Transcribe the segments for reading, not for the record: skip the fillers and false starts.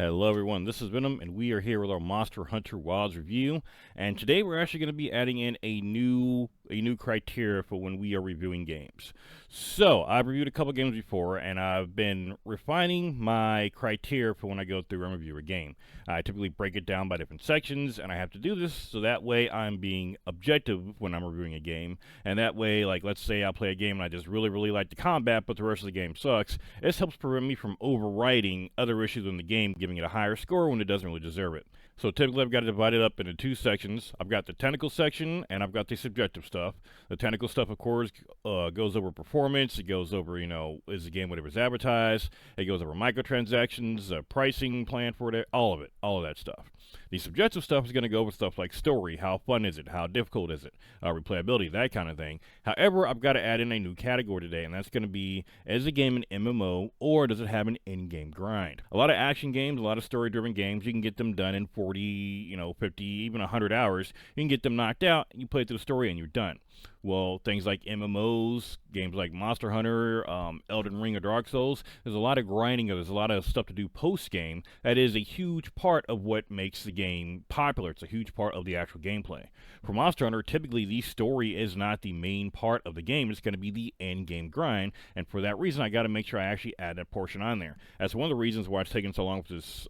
Hello everyone, this is Venom, and we are here with our Monster Hunter Wilds review. And today we're actually going to be adding in a new criteria for when we are reviewing games. So I've reviewed a couple games before, and I've been refining my criteria for when I go through and review a game. I typically break it down by different sections, and I have to do this so that way I'm being objective when I'm reviewing a game. And that way, like, let's say I play a game and I just really like the combat, but the rest of the game sucks. This helps prevent me from overriding other issues in the game, giving it a higher score when it doesn't really deserve it. So typically I've got it divided up into two sections. I've got the technical section and I've got the subjective stuff. The technical stuff, of course, goes over performance. It goes over, is the game what it was advertised. It goes over microtransactions, pricing plan for it, all of that stuff. The subjective stuff is going to go over stuff like story, how fun is it, how difficult is it, replayability, that kind of thing. However, I've got to add in a new category today, and that's going to be, is the game an MMO, or does it have an in-game grind? A lot of action games, a lot of story-driven games, you can get them done in 40, 50, even 100 hours. You can get them knocked out, you play through the story, and you're done. Well, things like MMOs, games like Monster Hunter, Elden Ring, or Dark Souls, there's a lot of grinding, or there's a lot of stuff to do post-game. That is a huge part of what makes the game popular. It's a huge part of the actual gameplay. For Monster Hunter, typically the story is not the main part of the game. It's going to be the end-game grind, and for that reason, I got to make sure I actually add that portion on there. That's one of the reasons why it's taking so long for this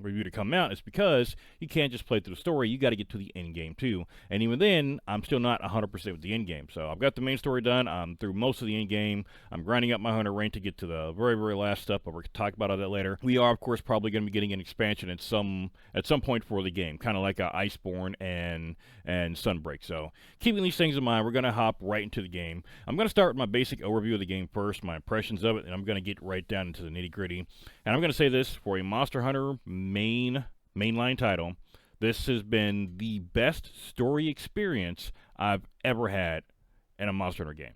review to come out, is because you can't just play through the story. You got to get to the end game too, and even then, I'm still not 100% with the end game. So I've got the main story done. I'm through most of the end game. I'm grinding up my hunter rank to get to the very last stuff, but we're going to talk about all that later. We are, of course, probably going to be getting an expansion at some point for the game, kind of like Iceborne and Sunbreak. So keeping these things in mind, we're going to hop right into the game. I'm going to start with my basic overview of the game first, my impressions of it, and I'm going to get right down into the nitty-gritty. And I'm going to say this, for a Monster Hunter mainline title, this has been the best story experience I've ever had in a Monster Hunter game.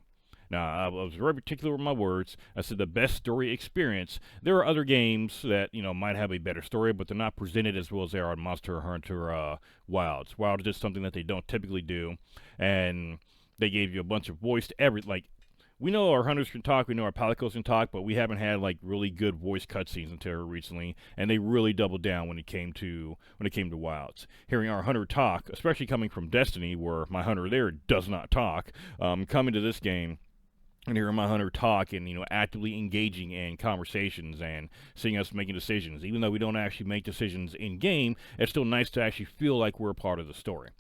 Now, I was very particular with my words. I said the best story experience. There are other games that, might have a better story, but they're not presented as well as they are on Monster Hunter Wilds. Wilds is just something that they don't typically do, and they gave you a bunch of voiced we know our hunters can talk, we know our palicos can talk, but we haven't had really good voice cutscenes until recently, and they really doubled down when it came to Wilds. Hearing our hunter talk, especially coming from Destiny, where my hunter there does not talk, coming to this game and hearing my hunter talk and actively engaging in conversations and seeing us making decisions, even though we don't actually make decisions in game, it's still nice to actually feel like we're a part of the story.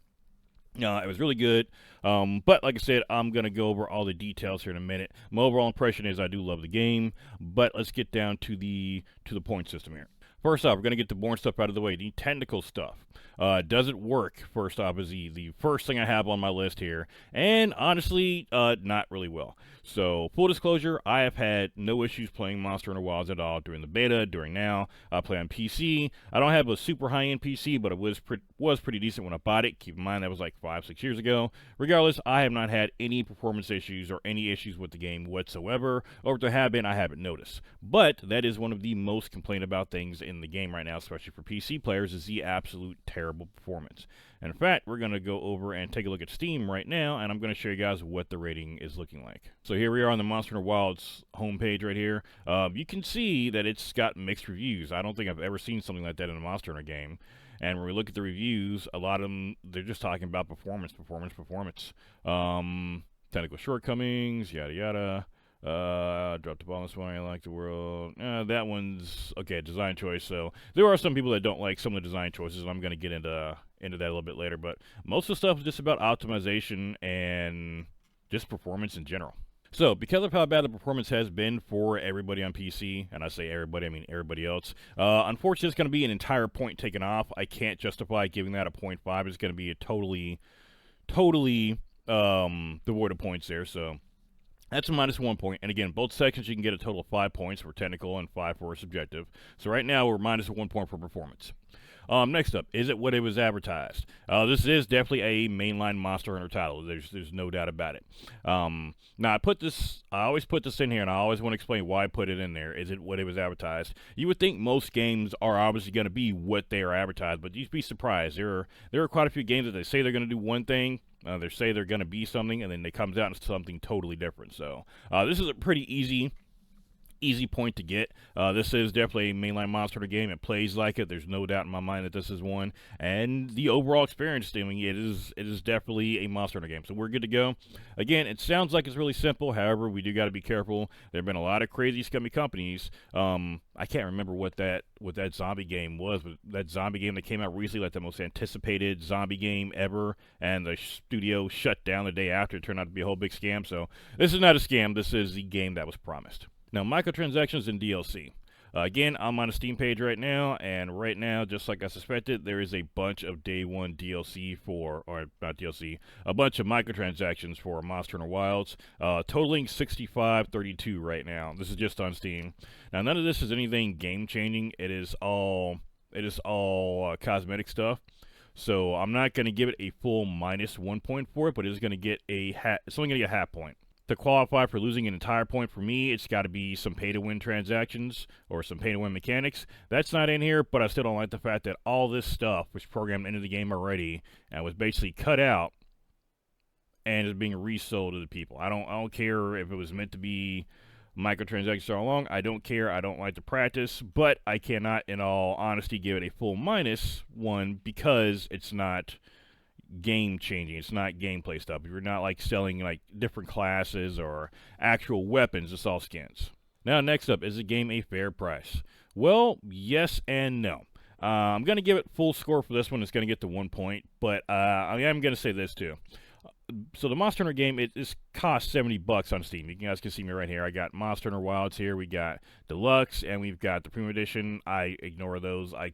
It was really good, but like I said, I'm going to go over all the details here in a minute. My overall impression is I do love the game, but let's get down to the point system here. First off, we're going to get the boring stuff out of the way, the technical stuff. Does it work, first off, is the first thing I have on my list here, and honestly, not really well. So, full disclosure, I have had no issues playing Monster Hunter Wilds at all during the beta, during now. I play on PC. I don't have a super high-end PC, but it was pretty decent when I bought it. Keep in mind, that was like 5-6 years ago. Regardless, I have not had any performance issues or any issues with the game whatsoever, or if there have been, I haven't noticed. But that is one of the most complained about things in the game right now, especially for PC players, is the absolute terrible performance. And in fact, we're going to go over and take a look at Steam right now, and I'm going to show you guys what the rating is looking like. So here we are on the Monster Hunter Wilds homepage right here. You can see that it's got mixed reviews. I don't think I've ever seen something like that in a Monster Hunter game. And when we look at the reviews, a lot of them, they're just talking about performance. Technical shortcomings, yada yada. Dropped the ball on this one. I like the world. That one's okay. Design choice. So there are some people that don't like some of the design choices, and I'm going to get into that a little bit later. But most of the stuff is just about optimization and just performance in general. So, because of how bad the performance has been for everybody on PC, and I say everybody, I mean everybody else, unfortunately, it's going to be an entire point taken off. I can't justify giving that a 0.5. It's going to be a totally devoid of points there. So that's a -1 point, and again, both sections you can get a total of 5 points for technical and 5 for subjective. So right now we're -1 point for performance. Next up, is it what it was advertised? This is definitely a mainline Monster Hunter title. There's no doubt about it. Now I always put this in here, and I always want to explain why I put it in there. Is it what it was advertised? You would think most games are obviously going to be what they are advertised, but you'd be surprised. There are quite a few games that they say they're going to do one thing, they say they're going to be something, and then it comes out into something totally different. So this is a pretty easy easy point to get. This is definitely a mainline Monster Hunter game. It plays like it. There's no doubt in my mind that this is one. And the overall experience, I mean, it is definitely a Monster Hunter game. So we're good to go. Again, it sounds like it's really simple. However, we do got to be careful. There have been a lot of crazy, scummy companies. I can't remember what that zombie game was, but that zombie game that came out recently, like the most anticipated zombie game ever, and the studio shut down the day after. It turned out to be a whole big scam. So this is not a scam. This is the game that was promised. Now, microtransactions and DLC. Again, I'm on a Steam page right now, and right now, just like I suspected, there is a bunch of day one DLC or not DLC, a bunch of microtransactions for Monster Hunter Wilds, totaling $65.32 right now. This is just on Steam. Now, none of this is anything game-changing. It is all cosmetic stuff. So I'm not going to give it a full -1 for it, but it's going to get it's only going to get a half point. To qualify for losing an entire point for me, it's got to be some pay-to-win transactions or some pay-to-win mechanics. That's not in here, but I still don't like the fact that all this stuff was programmed into the game already and was basically cut out and is being resold to the people. I don't care if it was meant to be microtransactions all along. I don't care. I don't like the practice, but I cannot, in all honesty, give it a full -1 because it's not game changing. It's not gameplay stuff. If you're not like selling like different classes or actual weapons, it's all skins. Now, next up, is the game a fair price? Well, yes and no. I'm going to give it full score for this one. It's going to get to 1 point, but I am going to say this too. So the Monster Hunter game, it costs $70 on Steam. You guys can see me right here. I got Monster Hunter Wilds here. We got Deluxe, and we've got the Premium Edition. I ignore those. I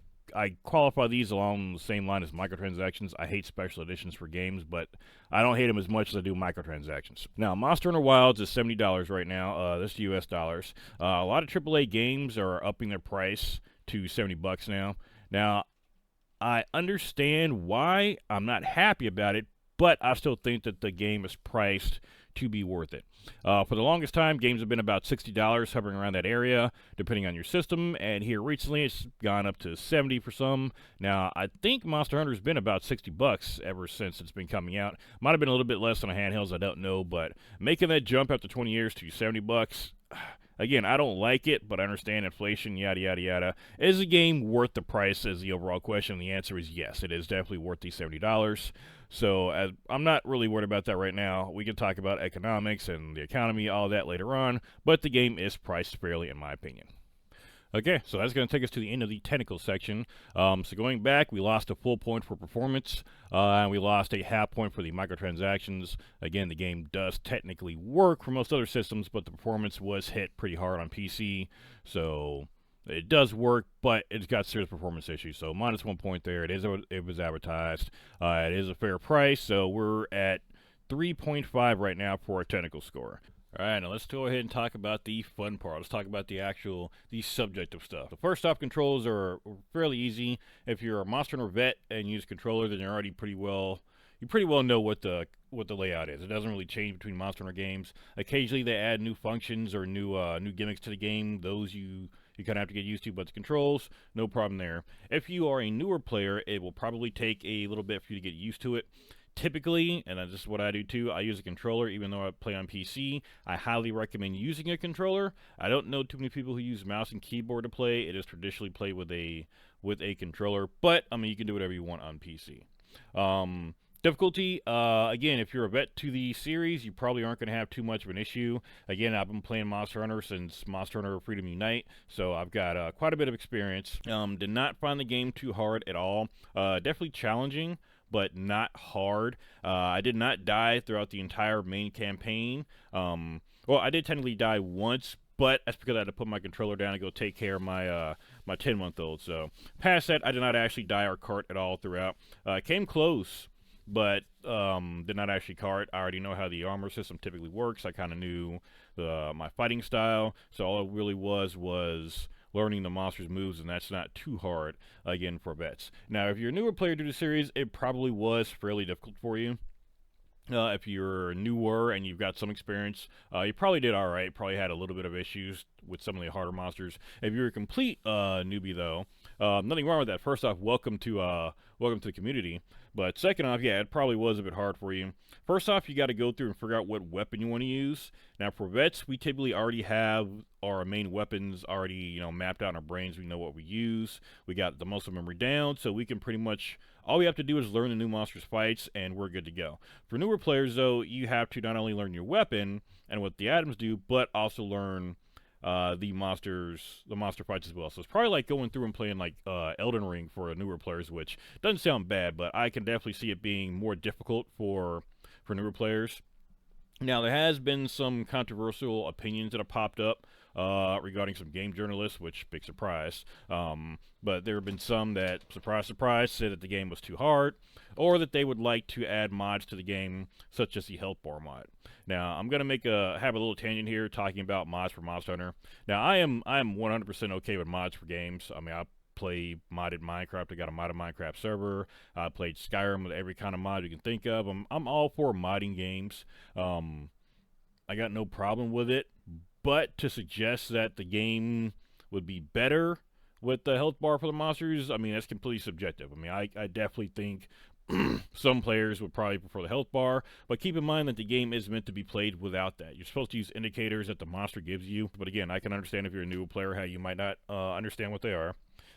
qualify these along the same line as microtransactions. I hate special editions for games, but I don't hate them as much as I do microtransactions. Now, Monster Hunter Wilds is $70 right now. This is US dollars. A lot of AAA games are upping their price to $70 now. Now, I understand why. I'm not happy about it, but I still think that the game is priced to be worth it. For the longest time, games have been about $60, hovering around that area, depending on your system, and here recently it's gone up to $70 for some. Now, I think Monster Hunter's been about $60 ever since it's been coming out. Might have been a little bit less on the handhelds, I don't know, but making that jump after 20 years to $70, again, I don't like it, but I understand inflation, yada, yada, yada. Is the game worth the price is the overall question? The answer is yes, it is definitely worth the $70. So I'm not really worried about that right now. We can talk about economics and the economy, all that later on, but the game is priced fairly in my opinion. Okay, so that's going to take us to the end of the technical section. So going back, we lost a full point for performance, and we lost a half point for the microtransactions. Again, the game does technically work for most other systems, but the performance was hit pretty hard on PC, so it does work, but it's got serious performance issues. So -1 point there. It was advertised. It is a fair price, so we're at 3.5 right now for our technical score. All right, now let's go ahead and talk about the fun part. Let's talk about the subjective stuff. The first off, controls are fairly easy. If you're a Monster Hunter vet and use controller, then you're already you pretty well know what the layout is. It doesn't really change between Monster Hunter games. Occasionally they add new functions or new gimmicks to the game. Those you kind of have to get used to, but the controls, no problem there. If you are a newer player, it will probably take a little bit for you to get used to it. Typically, and this is what I do too, I use a controller even though I play on PC. I highly recommend using a controller. I don't know too many people who use mouse and keyboard to play. It is traditionally played with a controller, but I mean you can do whatever you want on PC. Difficulty, again, if you're a vet to the series, you probably aren't going to have too much of an issue. Again, I've been playing Monster Hunter since Monster Hunter Freedom Unite, so I've got quite a bit of experience. Did not find the game too hard at all. Definitely challenging, but not hard. I did not die throughout the entire main campaign. Well, I did technically die once, but that's because I had to put my controller down and go take care of my my 10-month-old. So past that, I did not actually die or cart at all throughout. Came close, but did not actually cart. I already know how the armor system typically works. I kind of knew my fighting style, so all it really was learning the monster's moves, and that's not too hard, again, for vets. Now, if you're a newer player to the series, it probably was fairly difficult for you. If you're newer and you've got some experience, you probably did all right. Probably had a little bit of issues with some of the harder monsters. If you're a complete newbie though, nothing wrong with that. First off, welcome to the community. But second off, yeah, it probably was a bit hard for you. First off, you got to go through and figure out what weapon you want to use. Now, for vets, we typically already have our main weapons already, mapped out in our brains. We know what we use. We got the muscle memory down, so we can pretty much, all we have to do is learn the new monsters' fights, and we're good to go. For newer players, though, you have to not only learn your weapon and what the items do, but also learn the monster fights as well. So it's probably like going through and playing like Elden Ring for newer players, which doesn't sound bad, but I can definitely see it being more difficult for newer players. Now, there has been some controversial opinions that have popped up regarding some game journalists, which, big surprise. But there have been some that, surprise, surprise, said that the game was too hard, or that they would like to add mods to the game, such as the health bar mod. Now, I'm going to have a little tangent here talking about mods for Monster Hunter. Now, I am 100% okay with mods for games. I mean, I play modded Minecraft. I got a modded Minecraft server. I played Skyrim with every kind of mod you can think of. I'm all for modding games. I got no problem with it, but to suggest that the game would be better with the health bar for the monsters, I mean, that's completely subjective. I mean, I definitely think some players would probably prefer the health bar, but keep in mind that the game is meant to be played without that. You're supposed to use indicators that the monster gives you, but again, I can understand if you're a new player how you might not understand what they are.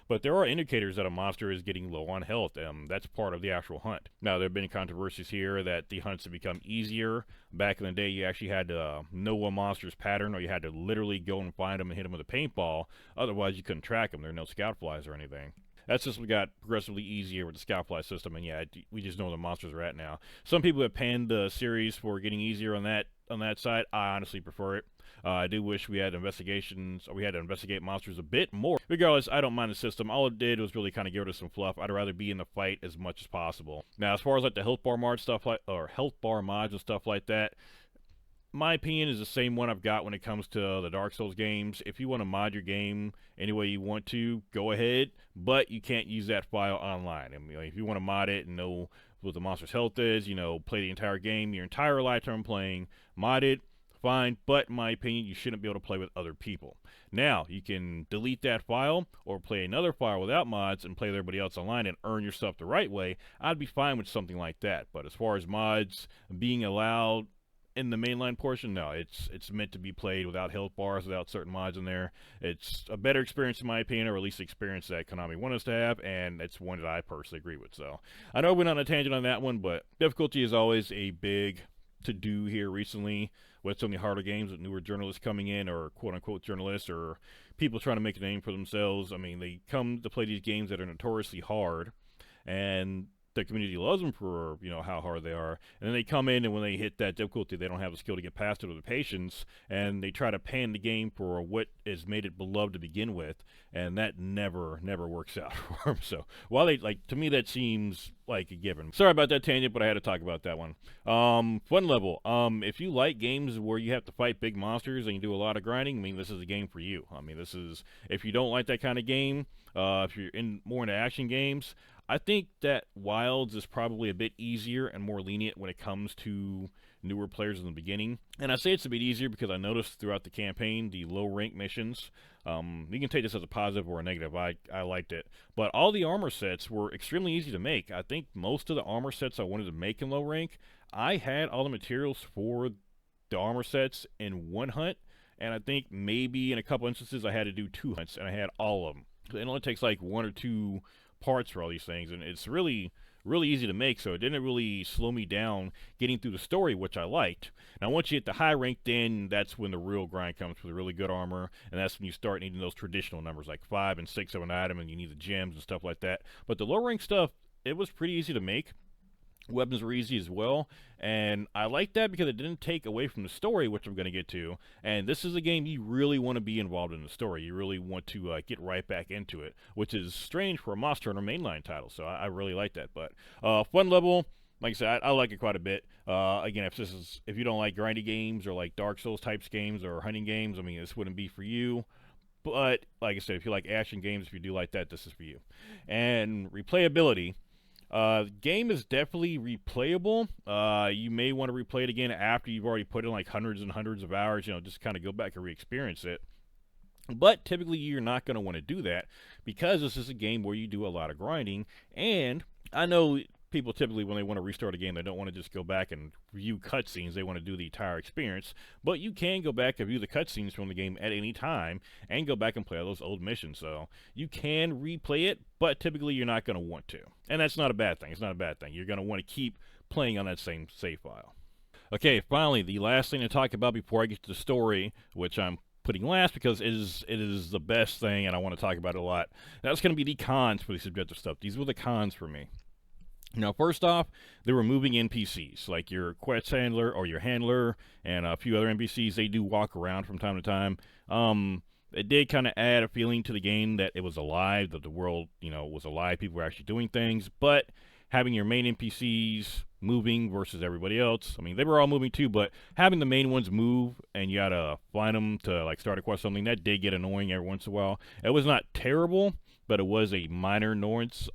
But there are indicators that a monster is getting low on health, and that's part of the actual hunt. Now, there have been controversies here that the hunts have become easier. Back in the day, you actually had to know a monster's pattern, or you had to literally go and find them and hit them with a paintball. Otherwise, you couldn't track them. There are no scout flies or anything. That system got progressively easier with the scout fly system, and yeah, we just know where the monsters are at now. Some people have panned the series for getting easier on that side. I honestly prefer it. I do wish we had investigations, or we had to investigate monsters a bit more. Regardless, I don't mind the system. All it did was really kind of give us some fluff. I'd rather be in the fight as much as possible. Now, as far as like the health bar mods and stuff like that, my opinion is the same one I've got when it comes to the Dark Souls games. If you want to mod your game any way you want to, go ahead, but you can't use that file online. I mean, if you want to mod it and know what the monster's health is, play the entire game, your entire lifetime playing, mod it, fine, but in my opinion, you shouldn't be able to play with other people. Now, you can delete that file or play another file without mods and play with everybody else online and earn your stuff the right way. I'd be fine with something like that, but as far as mods being allowed in the mainline portion, no, it's meant to be played without health bars, without certain mods in there. It's a better experience in my opinion, or at least the experience that Konami want us to have, and it's one that I personally agree with. So I know we went on a tangent on that one, but difficulty is always a big to-do here recently with so many harder games, with newer journalists coming in, or quote-unquote journalists, or people trying to make a name for themselves. I mean, they come to play these games that are notoriously hard, and the community loves them for, how hard they are. And then they come in, and when they hit that difficulty, they don't have the skill to get past it or the patience, and they try to pan the game for what has made it beloved to begin with, and that never works out for them. So, while to me, that seems like a given. Sorry about that tangent, but I had to talk about that one. Fun level. If you like games where you have to fight big monsters and you do a lot of grinding, I mean, this is a game for you. I mean, if you don't like that kind of game, if you're more into action games, I think that Wilds is probably a bit easier and more lenient when it comes to newer players in the beginning. And I say it's a bit easier because I noticed throughout the campaign, the low rank missions, you can take this as a positive or a negative. I liked it. But all the armor sets were extremely easy to make. I think most of the armor sets I wanted to make in low rank, I had all the materials for the armor sets in one hunt. And I think maybe in a couple instances I had to do 2 hunts, and I had all of them. It only takes like 1 or 2 parts for all these things, and it's really easy to make, so it didn't really slow me down getting through the story, which I liked. Now, once you hit the high rank, then that's when the real grind comes for the really good armor, and that's when you start needing those traditional numbers, like 5 and 6 of an item, and you need the gems and stuff like that. But the low rank stuff, it was pretty easy to make. Weapons were easy as well, and I like that because it didn't take away from the story, which I'm going to get to. And this is a game you really want to be involved in the story. You really want to get right back into it, which is strange for a Monster Hunter mainline title, so I really like that. But fun level, like I said, I like it quite a bit. Again, if you don't like grindy games or like Dark Souls types games or hunting games, I mean, this wouldn't be for you. But like I said, if you like action games, if you do like that, this is for you. And replayability. Game is definitely replayable. You may want to replay it again after you've already put in like hundreds and hundreds of hours, just kind of go back and re-experience it. But typically, you're not going to want to do that because this is a game where you do a lot of grinding. And I know people typically, when they want to restart a game, they don't want to just go back and view cutscenes. They want to do the entire experience. But you can go back and view the cutscenes from the game at any time and go back and play all those old missions. So you can replay it, but typically you're not going to want to. And that's not a bad thing. It's not a bad thing. You're going to want to keep playing on that same save file. Okay, finally, the last thing to talk about before I get to the story, which I'm putting last because it is the best thing and I want to talk about it a lot. That's going to be the cons for the subjective stuff. These were the cons for me. Now, first off, they're removing NPCs, like your quest handler or your handler and a few other NPCs. They do walk around from time to time. It did kind of add a feeling to the game that it was alive, that the world, was alive. People were actually doing things, but having your main NPCs moving versus everybody else. I mean, they were all moving too, but having the main ones move and you gotta find them to like start a quest or something, that did get annoying every once in a while. It was not terrible, but it was a minor annoyance.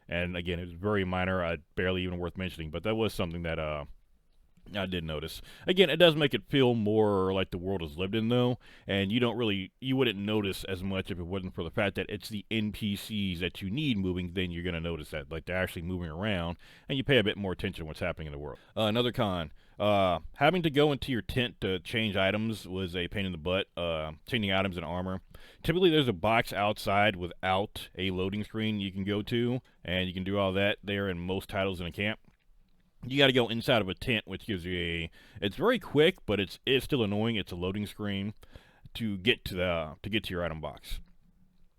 And again, it was very minor. Barely even worth mentioning, but that was something that I did notice. Again, it does make it feel more like the world is lived in, though, and you wouldn't notice as much if it wasn't for the fact that it's the NPCs that you need moving. Then you're gonna notice that, like, they're actually moving around, and you pay a bit more attention to what's happening in the world. Another con. Having to go into your tent to change items was a pain in the butt. Changing items and armor. Typically, there's a box outside without a loading screen you can go to, and you can do all that there in most titles in a camp. You got to go inside of a tent, which gives you it's very quick, but it's still annoying. It's a loading screen to get to your item box.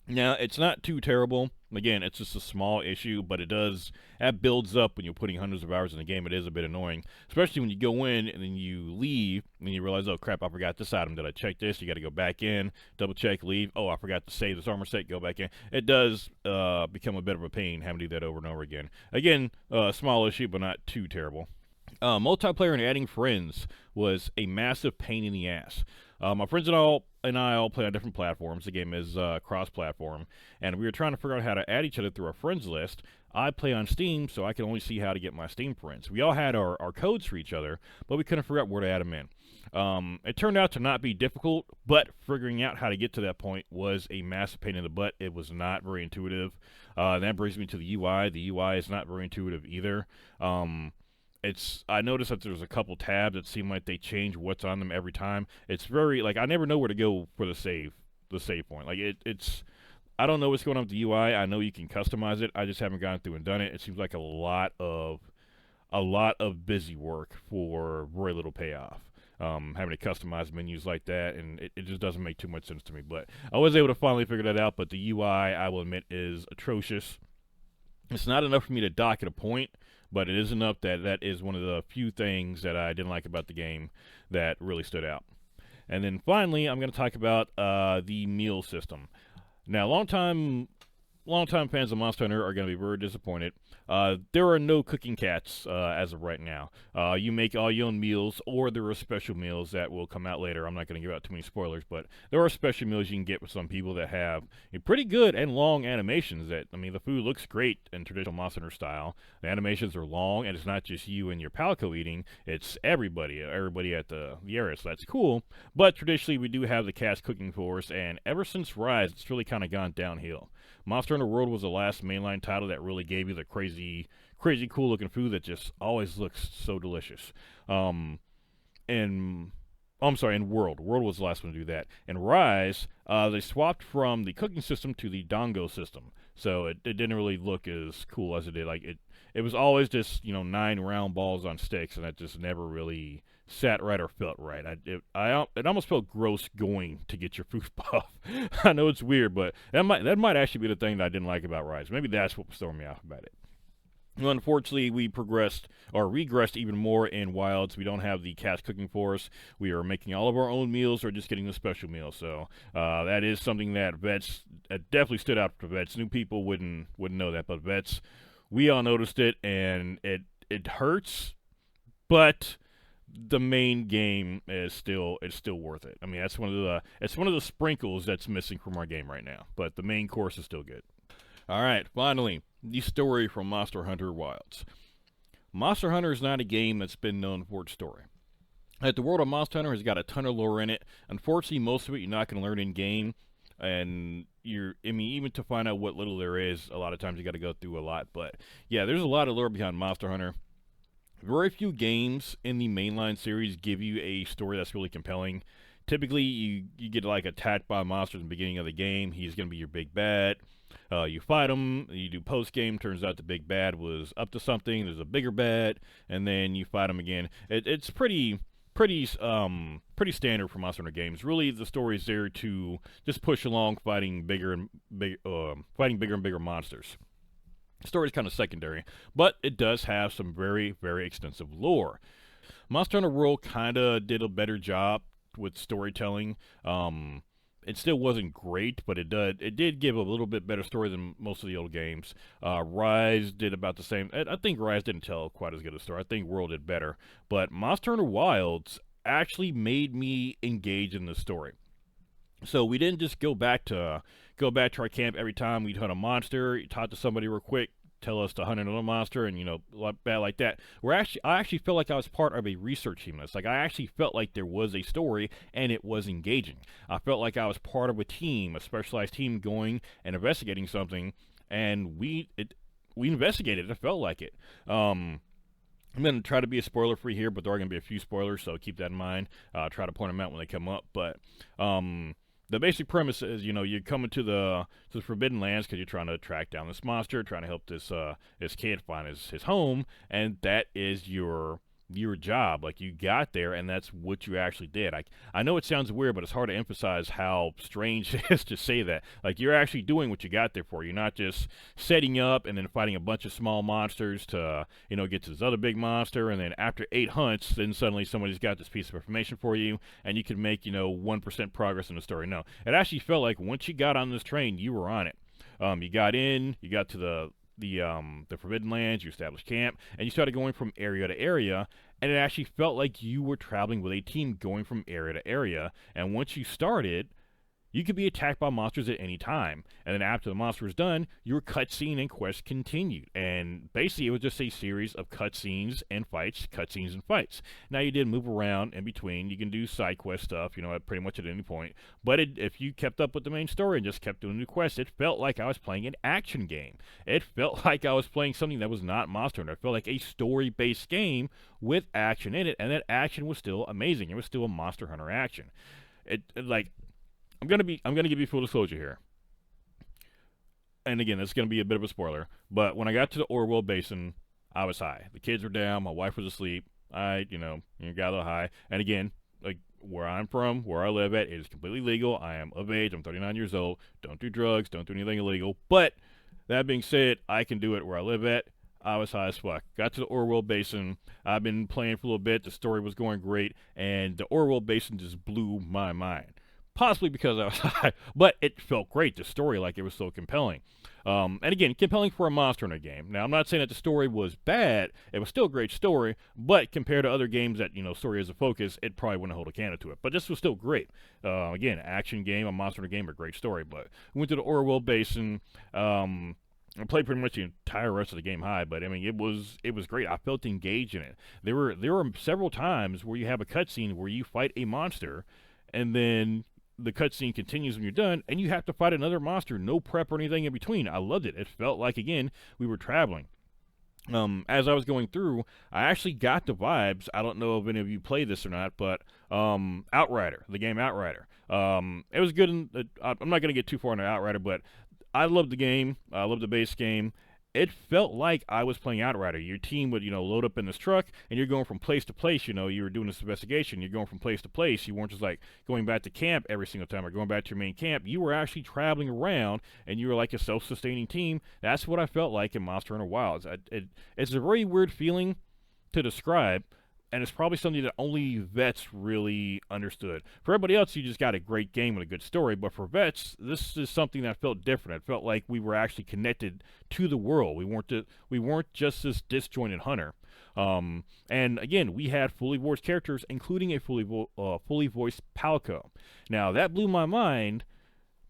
Now, it's not too terrible. Again, it's just a small issue, but that builds up when you're putting hundreds of hours in the game. It is a bit annoying, especially when you go in and then you leave and you realize, oh crap, I forgot this item. Did I check this? You got to go back in, double check, leave. Oh, I forgot to save this armor set, go back in. It does become a bit of a pain having to do that over and over again. Again, small issue, but not too terrible. Multiplayer and adding friends was a massive pain in the ass. My friends and I all play on different platforms. The game is cross-platform, and we were trying to figure out how to add each other through our friends list. I play on Steam, so I can only see how to get my Steam friends. We all had our codes for each other, but we couldn't figure out where to add them in. It turned out to not be difficult, but figuring out how to get to that point was a massive pain in the butt. It was not very intuitive. That brings me to the UI. The UI is not very intuitive either. I noticed that there's a couple tabs that seem like they change what's on them every time. It's very, like, I never know where to go for the save point. Like, I don't know what's going on with the UI. I know you can customize it. I just haven't gone through and done it. It seems like a lot of busy work for very little payoff. Having to customize menus like that, and it just doesn't make too much sense to me. But I was able to finally figure that out, but the UI, I will admit, is atrocious. It's not enough for me to dock at a point, but it is enough that is one of the few things that I didn't like about the game that really stood out. And then finally, I'm going to talk about the meal system. Now, longtime fans of Monster Hunter are going to be very disappointed. There are no cooking cats as of right now. You make all your own meals, or there are special meals that will come out later. I'm not going to give out too many spoilers, but there are special meals you can get with some people that have a pretty good and long animations. The food looks great in traditional Monster Hunter style. The animations are long, and it's not just you and your palico eating. It's everybody at the area, so that's cool. But traditionally, we do have the cats cooking for us, and ever since Rise, it's really kind of gone downhill. Monster Hunter World was the last mainline title that really gave you the crazy cool looking food that just always looks so delicious. And World was the last one to do that. In Rise, they swapped from the cooking system to the Dango system, so it didn't really look as cool as it did. Like it was always just 9 round balls on sticks, and that just never really sat right or felt right. It almost felt gross going to get your food buff. I know it's weird, but that might actually be the thing that I didn't like about Rise. Maybe that's what was throwing me off about it. Well, unfortunately, we regressed even more in Wilds. We don't have the cats cooking for us. We are making all of our own meals or just getting the special meals. So that is something that vets definitely stood out for vets. New people wouldn't know that, but vets, we all noticed it, and it hurts, but the main game is still worth it. I mean, it's one of the sprinkles that's missing from our game right now, but the main course is still good. All right, finally, the story from Monster Hunter Wilds. Monster Hunter is not a game that's been known for its story. That the world of Monster Hunter has got a ton of lore in it. Unfortunately, most of it you're not going to learn in game, and I mean, even to find out what little there is, a lot of times you got to go through a lot. But yeah, there's a lot of lore behind Monster Hunter. Very few games in the mainline series give you a story that's really compelling. Typically, you get like attacked by monsters in the beginning of the game. He's going to be your big bad. You fight him. You do post game. Turns out the big bad was up to something. There's a bigger bad, and then you fight him again. It's pretty standard for Monster Hunter games. Really, the story is there to just push along, fighting bigger and bigger monsters. The story is kind of secondary, but it does have some very, very extensive lore. Monster Hunter World kind of did a better job with storytelling. It still wasn't great, but it did give a little bit better story than most of the old games. Rise did about the same. I think Rise didn't tell quite as good a story. I think World did better, but Monster Hunter Wilds actually made me engage in the story. So we didn't just go back to our camp every time we'd hunt a monster. You talk to somebody real quick, tell us to hunt another monster, and like that. I actually felt like I was part of a research team. It's like I actually felt like there was a story and it was engaging. I felt like I was part of a team, a specialized team going and investigating something, and we investigated. It felt like it. I'm going to try to be a spoiler free here, but there are going to be a few spoilers, so keep that in mind. Try to point them out when they come up, but the basic premise is, you're coming to the Forbidden Lands because you're trying to track down this monster, trying to help this kid find his home, and that is your job. Like, you got there, and that's what you actually did. I know it sounds weird, but it's hard to emphasize how strange it is to say that. Like, you're actually doing what you got there for. You're not just setting up and then fighting a bunch of small monsters to, get to this other big monster, and then after 8 hunts, then suddenly somebody's got this piece of information for you, and you can make, 1% progress in the story. No, it actually felt like once you got on this train, you were on it. You got in, you got to the Forbidden Lands, you established camp, and you started going from area to area, and it actually felt like you were traveling with a team going from area to area, and once you started, you could be attacked by monsters at any time, and then after the monster was done, your cutscene and quest continued, and basically it was just a series of cutscenes and fights, cutscenes and fights. Now, you did move around in between. You can do side quest stuff, pretty much at any point, but if you kept up with the main story and just kept doing new quests, it felt like I was playing an action game. It felt like I was playing something that was not Monster Hunter. It felt like a story-based game with action in it, and that action was still amazing. It was still a Monster Hunter action. I'm gonna give you full disclosure here, and again, it's gonna be a bit of a spoiler. But when I got to the Orwell Basin, I was high. The kids were down. My wife was asleep. I, got a little high. And again, like where I'm from, where I live at, it is completely legal. I am of age. I'm 39 years old. Don't do drugs. Don't do anything illegal. But that being said, I can do it where I live at. I was high as fuck. Got to the Orwell Basin. I've been playing for a little bit. The story was going great, and the Orwell Basin just blew my mind. Possibly because I was high, but it felt great. The story, like, it was so compelling. And again, compelling for a Monster Hunter game. Now, I'm not saying that the story was bad. It was still a great story, but compared to other games that, story is a focus, it probably wouldn't hold a candle to it. But this was still great. Again, action game, a Monster Hunter game, a great story. But we went to the Orwell Basin. I played pretty much the entire rest of the game high, but I mean, it was great. I felt engaged in it. There were several times where you have a cutscene where you fight a monster, and then the cutscene continues when you're done, and you have to fight another monster. No prep or anything in between. I loved it. It felt like, again, we were traveling. As I was going through, I actually got the vibes. I don't know if any of you played this or not, but Outrider, the game Outrider. It was good. I'm not going to get too far into Outrider, but I loved the game. I loved the base game. It felt like I was playing Outrider. Your team would, load up in this truck, and you're going from place to place. You were doing this investigation. You're going from place to place. You weren't just like going back to camp every single time or going back to your main camp. You were actually traveling around, and you were like a self-sustaining team. That's what I felt like in Monster Hunter Wilds. It's a very weird feeling to describe, and it's probably something that only vets really understood. For everybody else, you just got a great game with a good story, but for vets, this is something that felt different. It felt like we were actually connected to the world. We weren't just this disjointed hunter. And again, we had fully voiced characters, including a fully voiced Palco. Now, that blew my mind,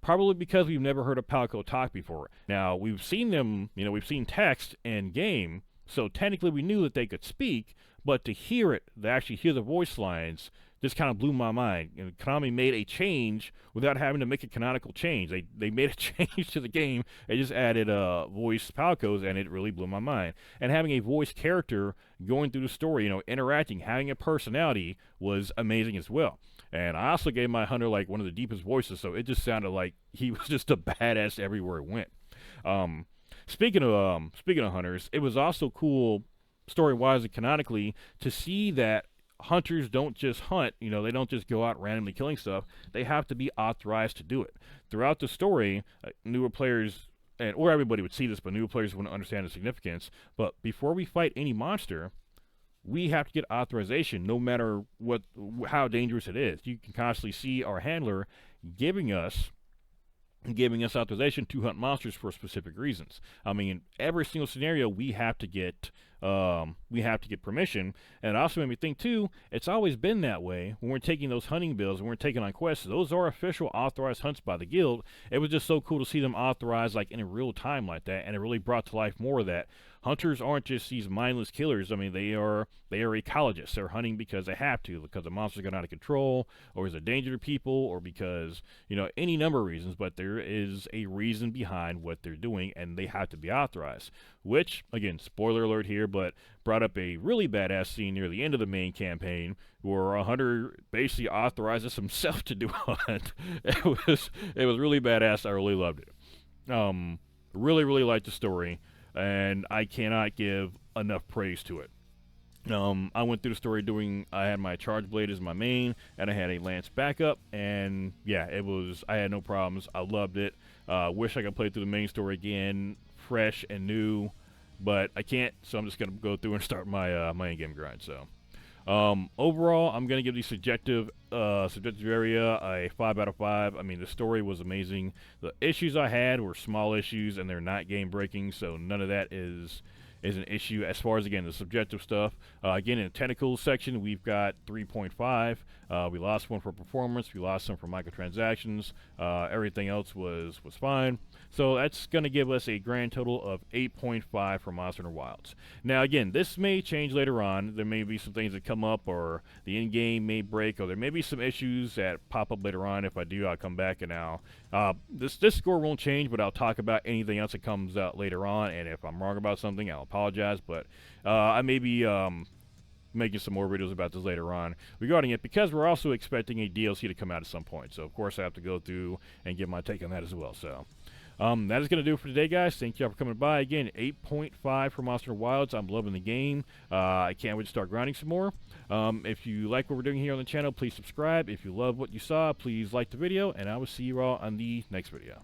probably because we've never heard a Palco talk before. Now, we've seen them, we've seen text and game, so technically we knew that they could speak, But to hear it, to actually hear the voice lines, just kind of blew my mind. And Konami made a change without having to make a canonical change. They made a change to the game. They just added voice palcos, and it really blew my mind. And having a voice character going through the story, interacting, having a personality was amazing as well. And I also gave my hunter like one of the deepest voices, so it just sounded like he was just a badass everywhere it went. Speaking of hunters, it was also cool story-wise and canonically to see that hunters don't just hunt, they don't just go out randomly killing stuff. They have to be authorized to do it. Throughout the story, newer players, or everybody would see this, but newer players wouldn't understand the significance. But before we fight any monster, we have to get authorization no matter how dangerous it is. You can constantly see our handler giving us authorization to hunt monsters for specific reasons. I mean, every single scenario we have to get permission. And it also made me think too, it's always been that way when we're taking those hunting bills, when we're taking on quests. Those are official authorized hunts by the guild. It was just so cool to see them authorized like in real time like that, and it really brought to life more of that. Hunters aren't just these mindless killers. I mean, they are ecologists. They're hunting because they have to, because the monster's gone out of control, or is a danger to people, or because, any number of reasons, but there is a reason behind what they're doing, and they have to be authorized. Which, again, spoiler alert here, but brought up a really badass scene near the end of the main campaign where a hunter basically authorizes himself to do a hunt. It was really badass. I really loved it. Really, really liked the story, and I cannot give enough praise to it. I went through the story I had my charge blade as my main, and I had a lance backup, and yeah, I had no problems. I loved it. Wish I could play through the main story again, fresh and new, but I can't, so I'm just going to go through and start my my in-game grind. So overall, I'm going to give the subjective area a 5 out of 5. I mean, the story was amazing. The issues I had were small issues, and they're not game breaking, so none of that is an issue. As far as, again, the subjective stuff, again, in the tentacles section, we've got 3.5. We lost one for performance. We lost some for microtransactions. Everything else was fine. So that's going to give us a grand total of 8.5 for Monster Hunter Wilds. Now, again, this may change later on. There may be some things that come up, or the in-game may break, or there may be some issues that pop up later on. If I do, I'll come back and this score won't change, but I'll talk about anything else that comes out later on, and if I'm wrong about something, I'll apologize, but I may be making some more videos about this later on regarding it, because we're also expecting a DLC to come out at some point. So, of course, I have to go through and give my take on that as well. So, that is going to do it for today, guys. Thank you all for coming by. Again, 8.5 for Monster Hunter Wilds. I'm loving the game. I can't wait to start grinding some more. If you like what we're doing here on the channel, please subscribe. If you love what you saw, please like the video, and I will see you all on the next video.